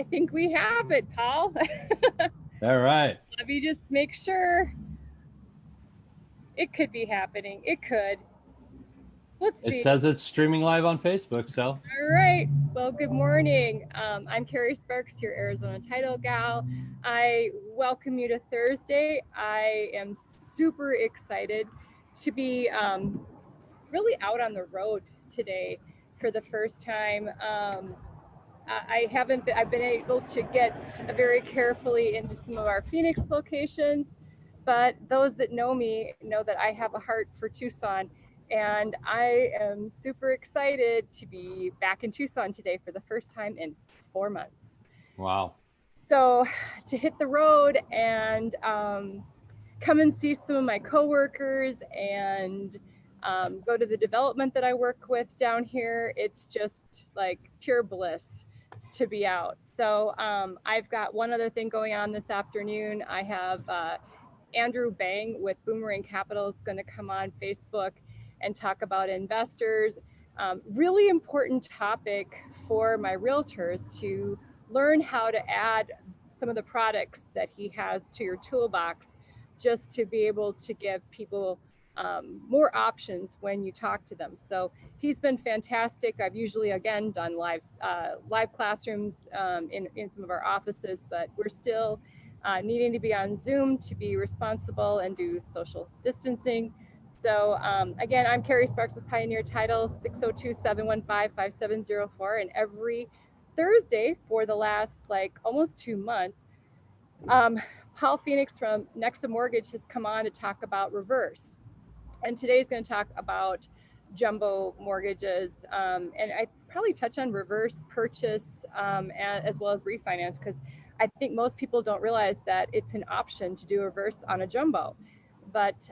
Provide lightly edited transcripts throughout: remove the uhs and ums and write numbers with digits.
I think we have it, Paul. All right. Let me just make sure. It could be happening. It could. Let's It see. says it's streaming live on Facebook, so. All right. Well, good morning. I'm Carrie Sparks, your Arizona title gal. I welcome you to Thursday. I am super excited to be really out on the road today for the first time. I've been able to get very carefully into some of our Phoenix locations, but those that know me know that I have a heart for Tucson, and I am super excited to be back in Tucson today for the first time in 4 months. Wow. So to hit the road and come and see some of my coworkers and go to the development that I work with down here, it's just like pure bliss to be out. So I've got one other thing going on this afternoon. I have Andrew Bang with Boomerang Capital is going to come on Facebook and talk about investors. Really important topic for my realtors to learn how to add some of the products that he has to your toolbox, just to be able to give people more options when you talk to them. So he's been fantastic. I've usually, again, done live classrooms in some of our offices, but we're still needing to be on Zoom to be responsible and do social distancing. So again, I'm Carrie Sparks with Pioneer Title, 602-715-5704. And every Thursday for the last almost 2 months, Paul Phoenix from Nexa Mortgage has come on to talk about reverse. And today's going to talk about jumbo mortgages, and I probably touch on reverse purchase as well as refinance, because I think most people don't realize that it's an option to do reverse on a jumbo. But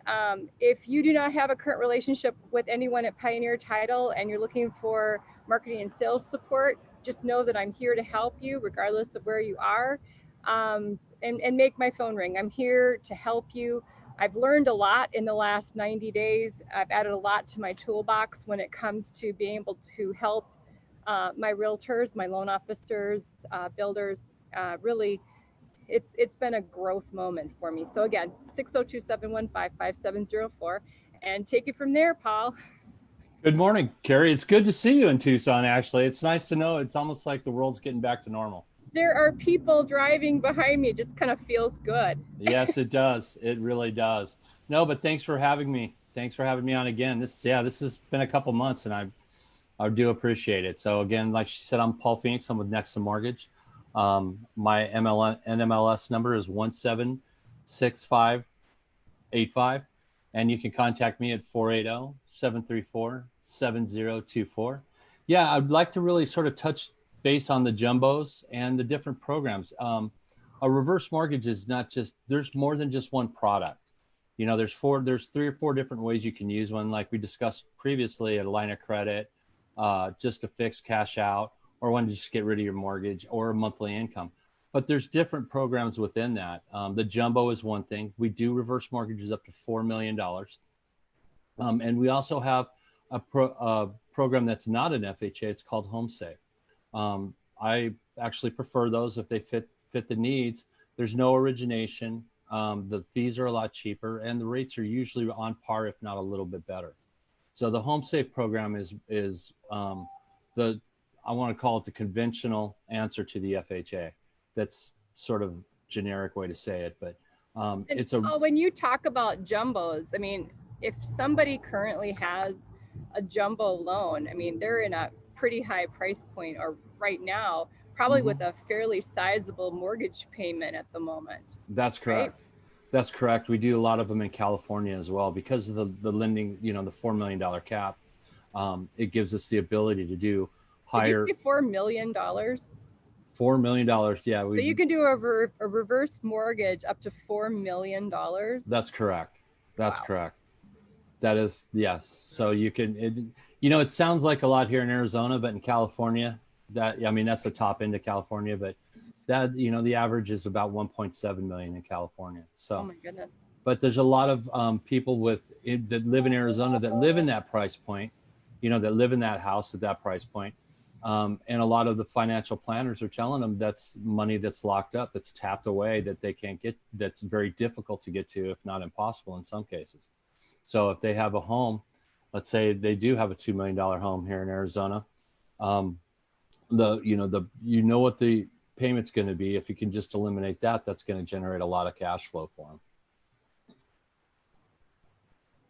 if you do not have a current relationship with anyone at Pioneer Title and you're looking for marketing and sales support, just know that I'm here to help you regardless of where you are, and make my phone ring. I'm here to help you. I've learned a lot in the last 90 days. I've added a lot to my toolbox when it comes to being able to help my realtors, my loan officers, builders. Really, it's been a growth moment for me. So again, 602-715-5704, and take it from there, Paul. Good morning, Carrie. It's good to see you in Tucson, actually. It's nice to know it's almost like the world's getting back to normal. There are people driving behind me. It just kind of feels good. Yes, it does. It really does. No, but thanks for having me. Thanks for having me on again. This has been a couple months, and I do appreciate it. So again, like she said, I'm Paul Phoenix. I'm with Nexa Mortgage. My NMLS number is 176585, and you can contact me at 480-734-7024. Yeah, I'd like to really sort of touch base on the jumbos and the different programs. A reverse mortgage is not just, there's more than just one product. You know, there's 3 or 4 different ways you can use one, like we discussed previously, a line of credit, just a fixed cash out, or one to just get rid of your mortgage, or a monthly income. But there's different programs within that. The jumbo is one thing. We do reverse mortgages up to $4 million. And we also have a program that's not an FHA. It's called Home Safe. I actually prefer those if they fit the needs. There's no origination. The fees are a lot cheaper, and the rates are usually on par, if not a little bit better. So the Home Safe program is I want to call it the conventional answer to the FHA. That's sort of generic way to say it, but it's a. When you talk about jumbos, I mean, if somebody currently has a jumbo loan, I mean, they're in a pretty high price point, or right now, probably with a fairly sizable mortgage payment at the moment. That's correct. Right? That's correct. We do a lot of them in California as well because of the lending, the $4 million cap. It gives us the ability to do higher. Did you say $4 million? $4 million, yeah. So you can do a reverse mortgage up to $4 million? That's correct. That's correct. That is, yes. So you can, it sounds like a lot here in Arizona, but in California, that's the top end of California, but that, the average is about 1.7 million in California. So, oh my goodness. But there's a lot of people that live in Arizona that live in that price point, that live in that house at that price point. And a lot of the financial planners are telling them that's money that's locked up, that's tapped away, that they can't get, that's very difficult to get to, if not impossible in some cases. So if they have a home, let's say they do have a $2 million home here in Arizona, you know what the payment's going to be. If you can just eliminate that, that's going to generate a lot of cash flow for them.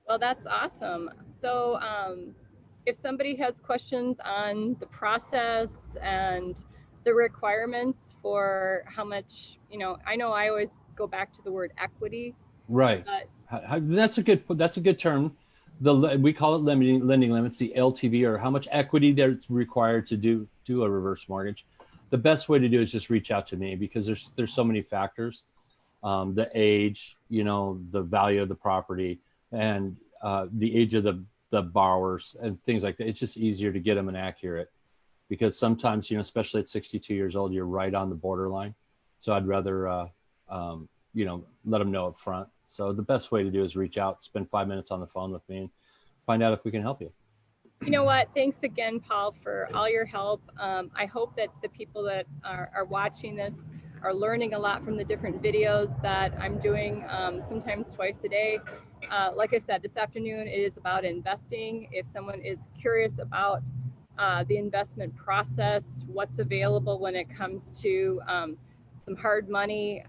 Well, that's awesome. So if somebody has questions on the process and the requirements for how much, I know I always go back to the word equity. Right. That's a good term. We call it lending limits, the LTV, or how much equity that's required to do a reverse mortgage. The best way to do is just reach out to me, because there's so many factors, the age, the value of the property, and the age of the borrowers and things like that. It's just easier to get them accurate, because sometimes, especially at 62 years old, you're right on the borderline. So I'd rather let them know up front. So the best way to do is reach out, spend 5 minutes on the phone with me, and find out if we can help you. You know what? Thanks again, Paul, for all your help. I hope that the people that are watching this are learning a lot from the different videos that I'm doing, sometimes twice a day. Like I said, this afternoon it is about investing. If someone is curious about the investment process, what's available when it comes to some hard money,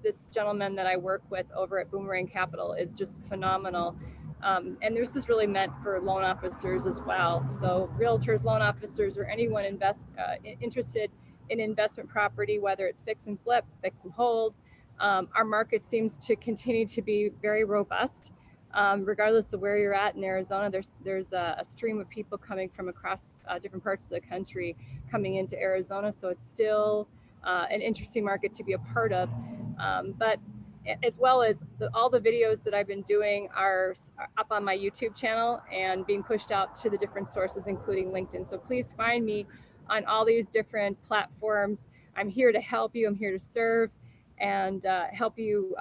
this gentleman that I work with over at Boomerang Capital is just phenomenal. And this is really meant for loan officers as well. So realtors, loan officers, or anyone interested in investment property, whether it's fix and flip, fix and hold. Our market seems to continue to be very robust. Regardless of where you're at in Arizona, there's a stream of people coming from across different parts of the country coming into Arizona. So it's still an interesting market to be a part of. But as well as all the videos that I've been doing are up on my YouTube channel and being pushed out to the different sources, including LinkedIn. So please find me on all these different platforms. I'm here to help you. I'm here to serve and help you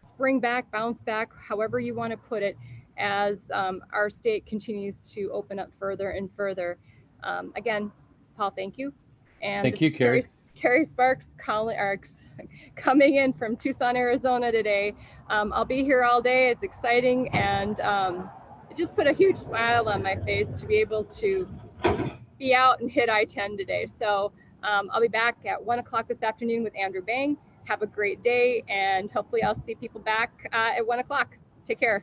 spring back, bounce back, however you want to put it, as our state continues to open up further and further. Again, Paul, thank you. And thank you, Carrie. Carrie Sparks coming in from Tucson, Arizona today. I'll be here all day. It's exciting, and it just put a huge smile on my face to be able to be out and hit I-10 today. So I'll be back at 1 o'clock this afternoon with Andrew Bang. Have a great day, and hopefully I'll see people back at 1 o'clock. Take care.